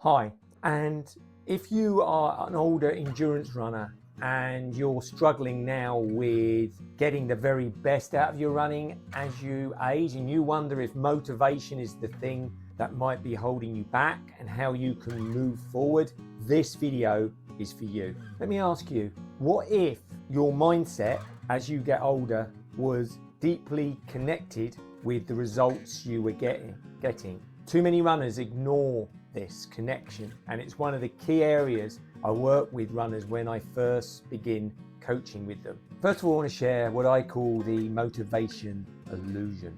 Hi, and if you are an older endurance runner and you're struggling now with getting the very best out of your running as you age, and you wonder if motivation is the thing that might be holding you back and how you can move forward, this video is for you. Let me ask you, what if your mindset as you get older was deeply connected with the results you were getting? Too many runners ignore this connection, and it's one of the key areas I work with runners when I first begin coaching with them. First of all, I want to share what I call the motivation illusion.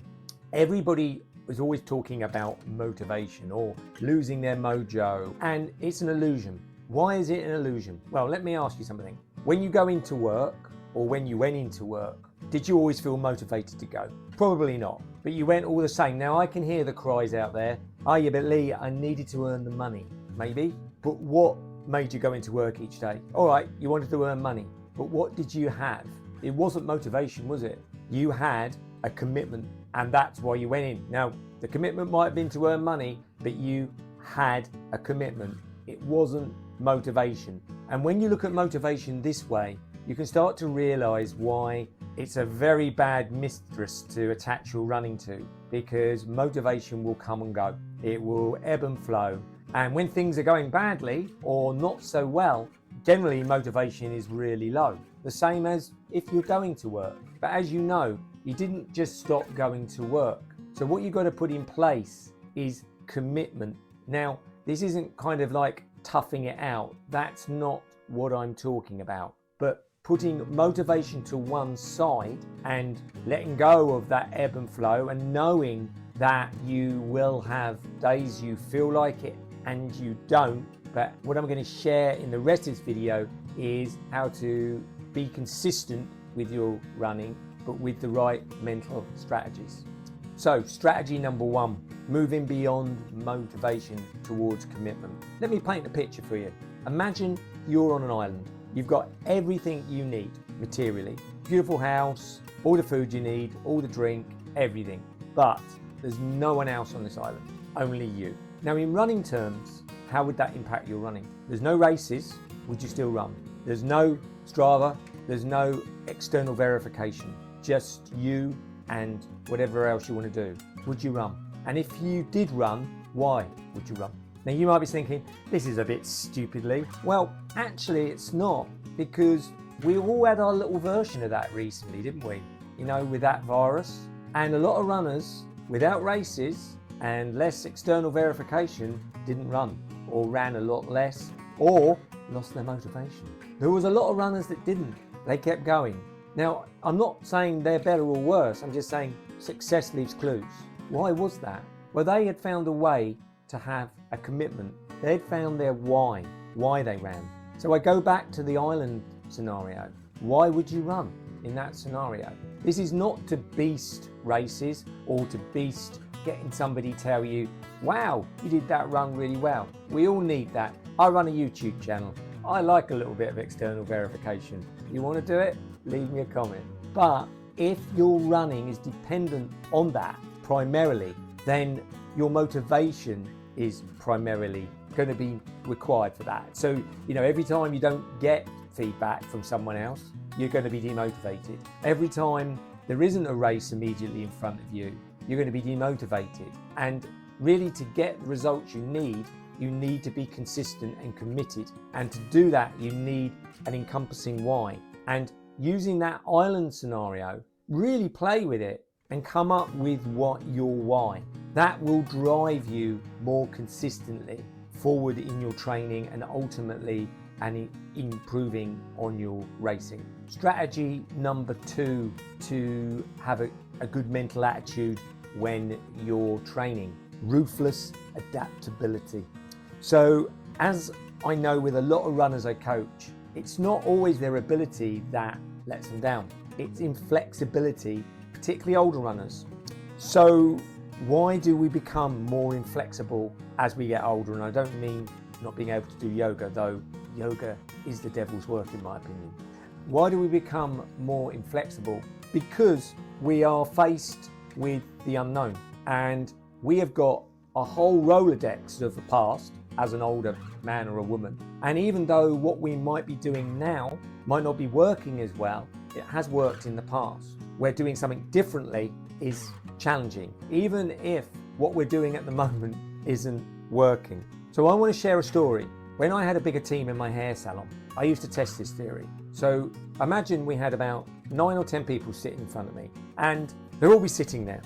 Everybody is always talking about motivation or losing their mojo, and it's an illusion. Why is it an illusion? Well, let me ask you something. When you go into work, or when you went into work, did you always feel motivated to go? Probably not, but you went all the same. Now I can hear the cries out there, oh yeah, but Lee, I needed to earn the money. Maybe, but what made you go into work each day? All right, you wanted to earn money, but what did you have? It wasn't motivation, was it? You had a commitment, and that's why you went in. Now, the commitment might have been to earn money, but you had a commitment. It wasn't motivation. And when you look at motivation this way, you can start to realize why it's a very bad mistress to attach your running to, because motivation will come and go. It will ebb and flow. And when things are going badly or not so well, generally motivation is really low. The same as if you're going to work. But as you know, you didn't just stop going to work. So what you've got to put in place is commitment. Now, this isn't kind of like toughing it out. That's not what I'm talking about. But putting motivation to one side and letting go of that ebb and flow, and knowing that you will have days you feel like it and you don't. But what I'm going to share in the rest of this video is how to be consistent with your running, but with the right mental strategies. So strategy number one, moving beyond motivation towards commitment. Let me paint a picture for you. Imagine you're on an island. You've got everything you need materially, beautiful house, all the food you need, all the drink, everything. But there's no one else on this island, only you. Now in running terms, how would that impact your running? There's no races, would you still run? There's no Strava, there's no external verification, just you and whatever else you want to do. Would you run? And if you did run, why would you run? Now you might be thinking, this is a bit stupidly. Well, actually it's not, because we all had our little version of that recently, didn't we? You know, with that virus. And a lot of runners without races and less external verification didn't run, or ran a lot less, or lost their motivation. There was a lot of runners that didn't. They kept going. Now, I'm not saying they're better or worse. I'm just saying success leaves clues. Why was that? Well, they had found a way to have a commitment. They'd found their why they ran. So I go back to the island scenario. Why would you run in that scenario? This is not to beast races or to beast getting somebody tell you, wow, you did that run really well. We all need that. I run a YouTube channel. I like a little bit of external verification. You want to do it? Leave me a comment. But if your running is dependent on that primarily, then your motivation is primarily going to be required for that. So, you know, every time you don't get feedback from someone else, you're going to be demotivated. Every time there isn't a race immediately in front of you, you're going to be demotivated. And really, to get the results you need to be consistent and committed. And to do that, you need an encompassing why. And using that island scenario, really play with it and come up with what your why. That will drive you more consistently forward in your training and ultimately improving on your racing. Strategy number two to have a good mental attitude when you're training: ruthless adaptability. So as I know with a lot of runners I coach, it's not always their ability that lets them down. It's inflexibility, particularly older runners. So why do we become more inflexible as we get older? And I don't mean not being able to do yoga, though yoga is the devil's work in my opinion. Why do we become more inflexible? Because we are faced with the unknown, and we have got a whole Rolodex of the past as an older man or a woman. And even though what we might be doing now might not be working as well, it has worked in the past. Where doing something differently is challenging, even if what we're doing at the moment isn't working. So I want to share a story. When I had a bigger team in my hair salon, I used to test this theory. So imagine we had about 9 or 10 people sitting in front of me, and they'll all be sitting there.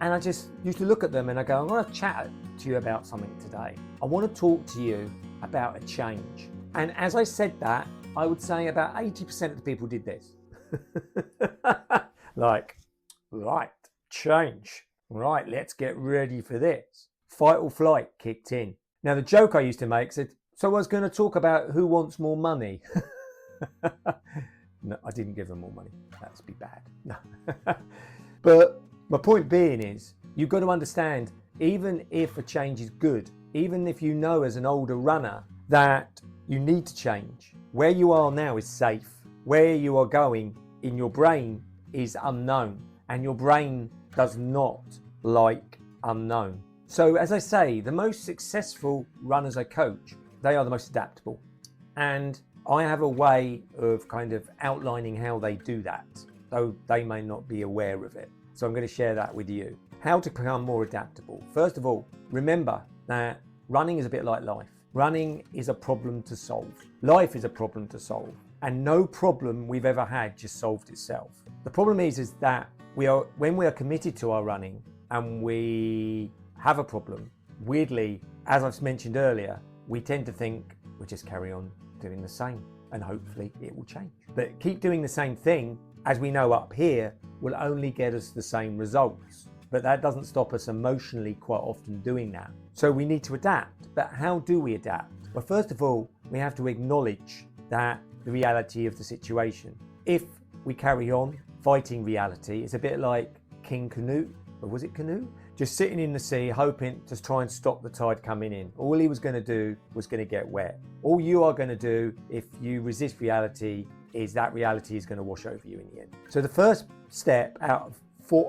And I just used to look at them and I go, I want to chat to you about something today. I want to talk to you about a change. And as I said that, I would say about 80% of the people did this. Like, right, change. Right, let's get ready for this. Fight or flight kicked in. Now, the joke I used to make said, so I was going to talk about who wants more money. No, I didn't give them more money. That would be bad. No. But my point being is, you've got to understand, even if a change is good, even if you know as an older runner that you need to change, where you are now is safe. Where you are going in your brain is unknown, and your brain does not like unknown. So as I say, the most successful runners I coach, they are the most adaptable. And I have a way of kind of outlining how they do that, though they may not be aware of it. So I'm going to share that with you. How to become more adaptable. First of all, remember that running is a bit like life. Running is a problem to solve. Life is a problem to solve. And no problem we've ever had just solved itself. The problem is that when we are committed to our running and we have a problem, weirdly, as I've mentioned earlier, we tend to think we'll just carry on doing the same and hopefully it will change. But keep doing the same thing, as we know up here, will only get us the same results. But that doesn't stop us emotionally quite often doing that. So we need to adapt. But how do we adapt? Well, first of all, we have to acknowledge that the reality of the situation. If we carry on fighting reality, it's a bit like King Canute, or was it Canute? Just sitting in the sea, hoping to try and stop the tide coming in. All he was going to do was going to get wet. All you are going to do if you resist reality is that reality is going to wash over you in the end. So the first step out of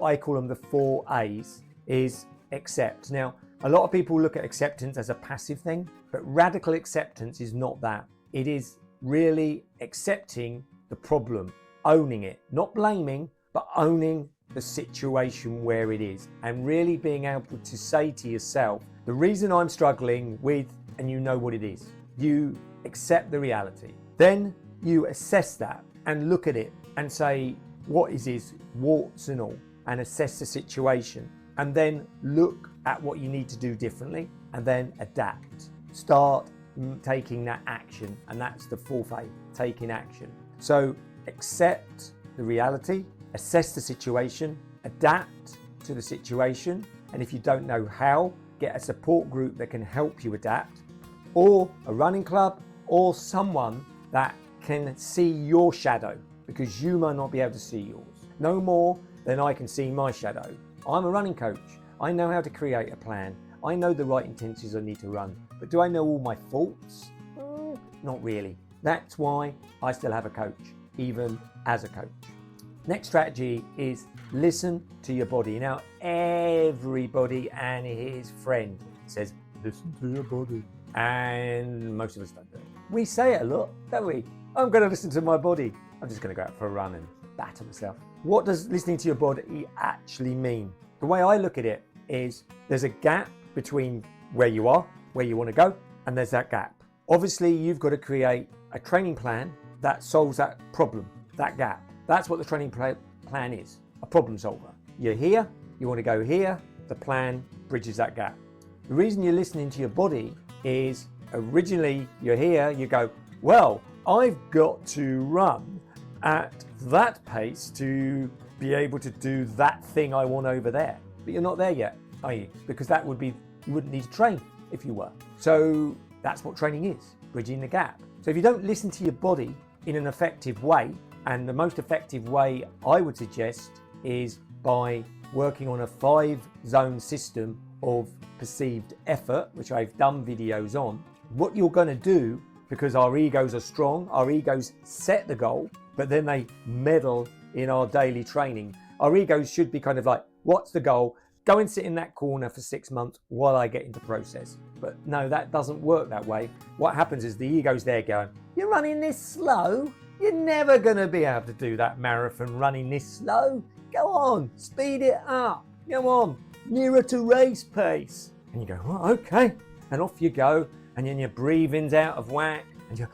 I call them the 4 A's, is accept. Now, a lot of people look at acceptance as a passive thing, but radical acceptance is not that. It is really accepting the problem, owning it, not blaming, but owning the situation where it is, and really being able to say to yourself, the reason I'm struggling with, and you know what it is. You accept the reality. Then you assess that and look at it and say, what is his warts and all, and assess the situation, and then look at what you need to do differently, and then adapt. Start taking that action, and that's the 4th A, taking action. So accept the reality, assess the situation, adapt to the situation, and if you don't know how, get a support group that can help you adapt, or a running club, or someone that can see your shadow, because you might not be able to see yours. No more than I can see my shadow. I'm a running coach. I know how to create a plan. I know the right intentions I need to run. But do I know all my faults? Not really. That's why I still have a coach, even as a coach. Next strategy is listen to your body. Now, everybody and his friend says, listen to your body. And most of us don't do it. We say it a lot, don't we? I'm going to listen to my body. I'm just going to go out for a run and batter myself. What does listening to your body actually mean? The way I look at it is there's a gap between where you are, where you want to go, and there's that gap. Obviously, you've got to create a training plan that solves that problem, that gap. That's what the training plan is, a problem solver. You're here, you want to go here, the plan bridges that gap. The reason you're listening to your body is originally you're here, you go, well, I've got to run at that pace to be able to do that thing I want over there. But you're not there yet, are you? Because that would be, you wouldn't need to train if you were. So that's what training is, bridging the gap. So if you don't listen to your body in an effective way, and the most effective way I would suggest is by working on a 5-zone system of perceived effort, which I've done videos on. What you're going to do, because our egos are strong, our egos set the goal, but then they meddle in our daily training. Our egos should be kind of like, what's the goal? go and sit in that corner for 6 months while I get into process. But no, that doesn't work that way. What happens is the ego's there going, you're running this slow? You're never going to be able to do that marathon running this slow. Go on, speed it up. Come on, nearer to race pace. And you go, oh, okay. And off you go. And then your breathing's out of whack. And you're,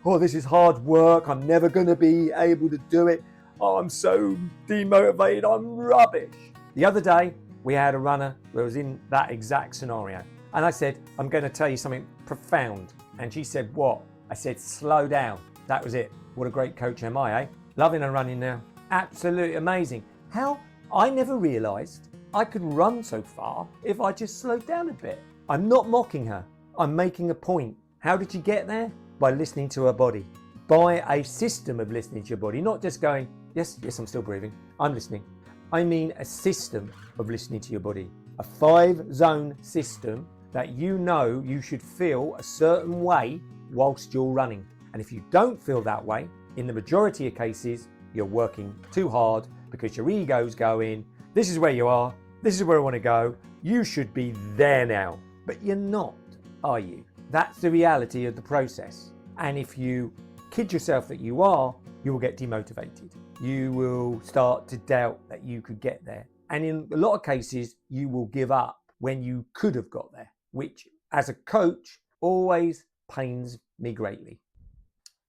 oh, this is hard work. I'm never going to be able to do it. Oh, I'm so demotivated. I'm rubbish. The other day, we had a runner that was in that exact scenario. And I said, I'm going to tell you something profound. And she said, what? I said, slow down. That was it. What a great coach am I, eh? Loving her running now. Absolutely amazing. How I never realised I could run so far if I just slowed down a bit. I'm not mocking her. I'm making a point. How did you get there? By listening to her body. By a system of listening to your body. Not just going, yes, I'm still breathing. I'm listening. I mean a system of listening to your body. A 5-zone system that you know you should feel a certain way whilst you're running. And if you don't feel that way, in the majority of cases, you're working too hard because your ego's going, this is where you are, this is where I want to go, you should be there now. But you're not, are you? That's the reality of the process. And if you kid yourself that you are, you will get demotivated. You will start to doubt that you could get there. And in a lot of cases, you will give up when you could have got there, which as a coach always pains me greatly.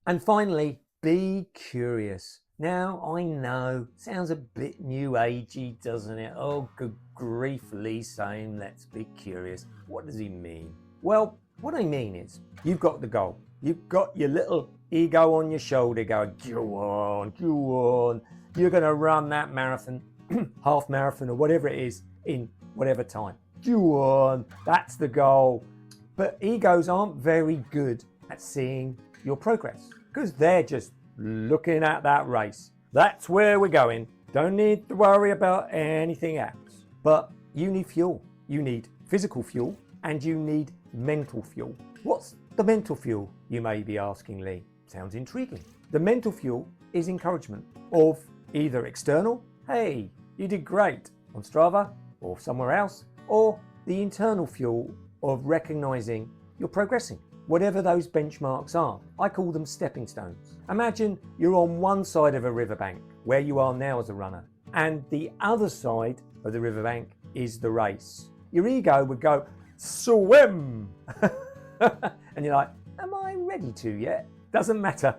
And finally, be curious. Now, I know, sounds a bit new agey, doesn't it? Oh, good grief, Lee saying, let's be curious. What does he mean? Well, what I mean is, you've got the goal. You've got your little ego on your shoulder going, go on. You're going to run that marathon, half marathon or whatever it is in whatever time. Go on, that's the goal. But egos aren't very good at seeing your progress because they're just looking at that race. That's where we're going. Don't need to worry about anything else. But you need fuel. You need physical fuel and you need mental fuel. What's the mental fuel, you may be asking, Lee? Sounds intriguing. The mental fuel is encouragement of either external, hey, you did great on Strava or somewhere else, or the internal fuel of recognizing you're progressing. Whatever those benchmarks are, I call them stepping stones. Imagine you're on one side of a riverbank, where you are now as a runner, and the other side of the riverbank is the race. Your ego would go, swim! And you're like, am I ready to yet? Doesn't matter.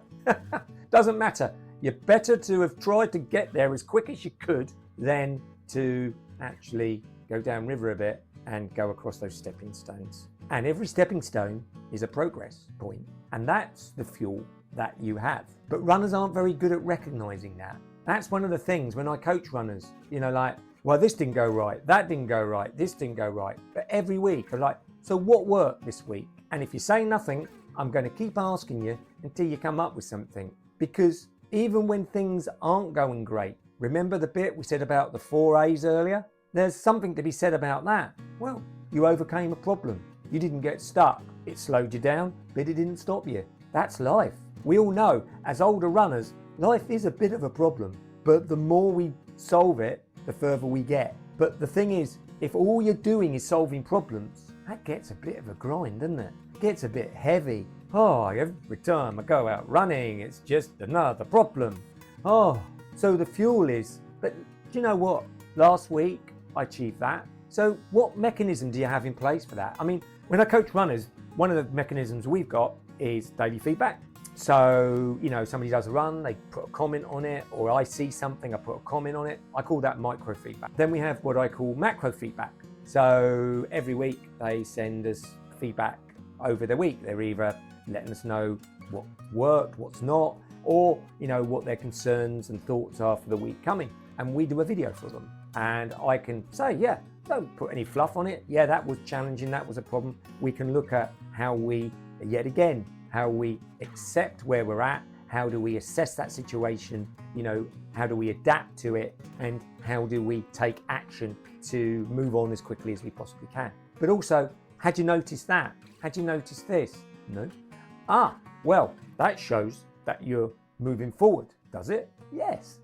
Doesn't matter. You're better to have tried to get there as quick as you could than to actually go downriver a bit and go across those stepping stones. And every stepping stone is a progress point. And that's the fuel that you have. But runners aren't very good at recognizing that. That's one of the things when I coach runners, like, well, this didn't go right, that didn't go right, this didn't go right. But every week I'm like, so what worked this week? And if you say nothing, I'm going to keep asking you until you come up with something. Because even when things aren't going great, remember the bit we said about the 4 A's earlier? There's something to be said about that. Well, you overcame a problem. You didn't get stuck. It slowed you down, but it didn't stop you. That's life. We all know, as older runners, life is a bit of a problem. But the more we solve it, the further we get. But the thing is, if all you're doing is solving problems, that gets a bit of a grind, doesn't it? It gets a bit heavy. Oh, every time I go out running, it's just another problem. Oh, so the fuel is, but do you know what? Last week, I achieved that. So what mechanism do you have in place for that? I mean, when I coach runners, one of the mechanisms we've got is daily feedback. So, somebody does a run, they put a comment on it, or I see something, I put a comment on it. I call that micro feedback. Then we have what I call macro feedback. So every week they send us feedback over the week. They're either letting us know what worked, what's not, or, what their concerns and thoughts are for the week coming. And we do a video for them. And I can say, yeah, don't put any fluff on it. Yeah, that was challenging. That was a problem. We can look at how we, yet again, how we accept where we're at. How do we assess that situation? How do we adapt to it? And how do we take action to move on as quickly as we possibly can? But also, had you noticed that? Had you noticed this? No? Well, that shows that you're moving forward, does it? Yes.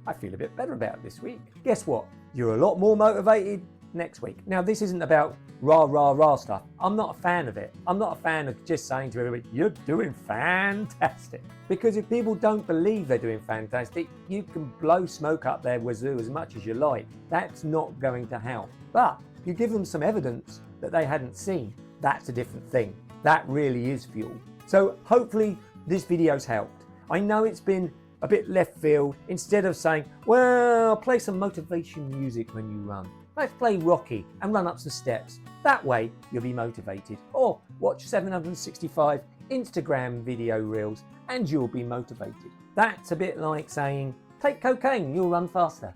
I feel a bit better about it this week. Guess what? you're a lot more motivated next week. Now, this isn't about rah, rah, rah stuff. I'm not a fan of it. I'm not a fan of just saying to everybody, you're doing fantastic. Because if people don't believe they're doing fantastic, you can blow smoke up their wazoo as much as you like. That's not going to help. But you give them some evidence that they hadn't seen. That's a different thing. That really is fuel. So hopefully this video's helped. I know it's been a bit left field. Instead of saying, well, play some motivation music when you run. Let's play Rocky and run up some steps. That way you'll be motivated. Or watch 765 Instagram video reels and you'll be motivated. That's a bit like saying, take cocaine, you'll run faster.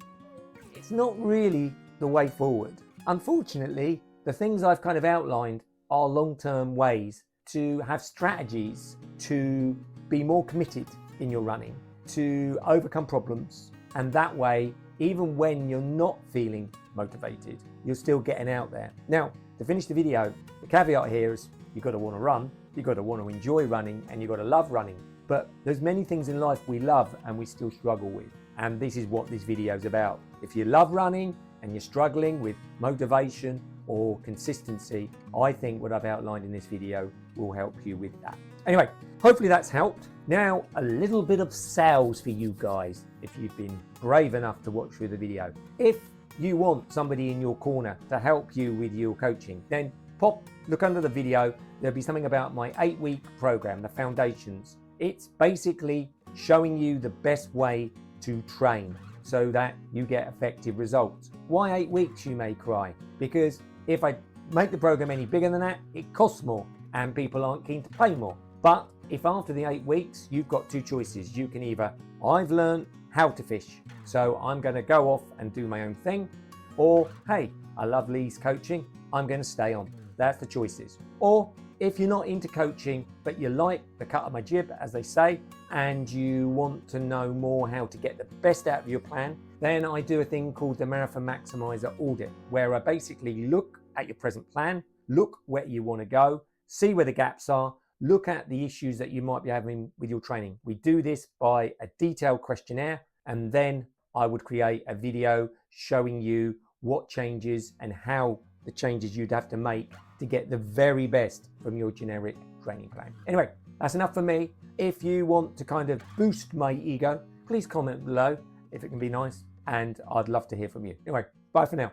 It's not really the way forward. Unfortunately, the things I've kind of outlined are long-term ways to have strategies to be more committed in your running, to overcome problems, and that way, even when you're not feeling motivated, you're still getting out there. Now, to finish the video, the caveat here is you've got to want to run, you've got to want to enjoy running, and you've got to love running. But there's many things in life we love and we still struggle with. And this is what this video is about. If you love running and you're struggling with motivation or consistency, I think what I've outlined in this video will help you with that. Anyway, hopefully that's helped. Now, a little bit of sales for you guys, if you've been brave enough to watch through the video. If you want somebody in your corner to help you with your coaching, then look under the video. There'll be something about my 8-week program, the Foundations. It's basically showing you the best way to train so that you get effective results. Why 8 weeks, you may cry? Because if I make the program any bigger than that, it costs more and people aren't keen to pay more. But if after the 8 weeks, you've got two choices. You can either, I've learned how to fish, so I'm going to go off and do my own thing, or, hey, I love Lee's coaching, I'm going to stay on. That's the choices. Or if you're not into coaching, but you like the cut of my jib, as they say, and you want to know more how to get the best out of your plan, then I do a thing called the Marathon Maximiser Audit, where I basically look at your present plan, look where you want to go, see where the gaps are, look at the issues that you might be having with your training. We do this by a detailed questionnaire, and then I would create a video showing you what changes and how the changes you'd have to make to get the very best from your generic training plan. Anyway, that's enough for me. If you want to kind of boost my ego, please comment below if it can be nice, and I'd love to hear from you. Anyway, bye for now.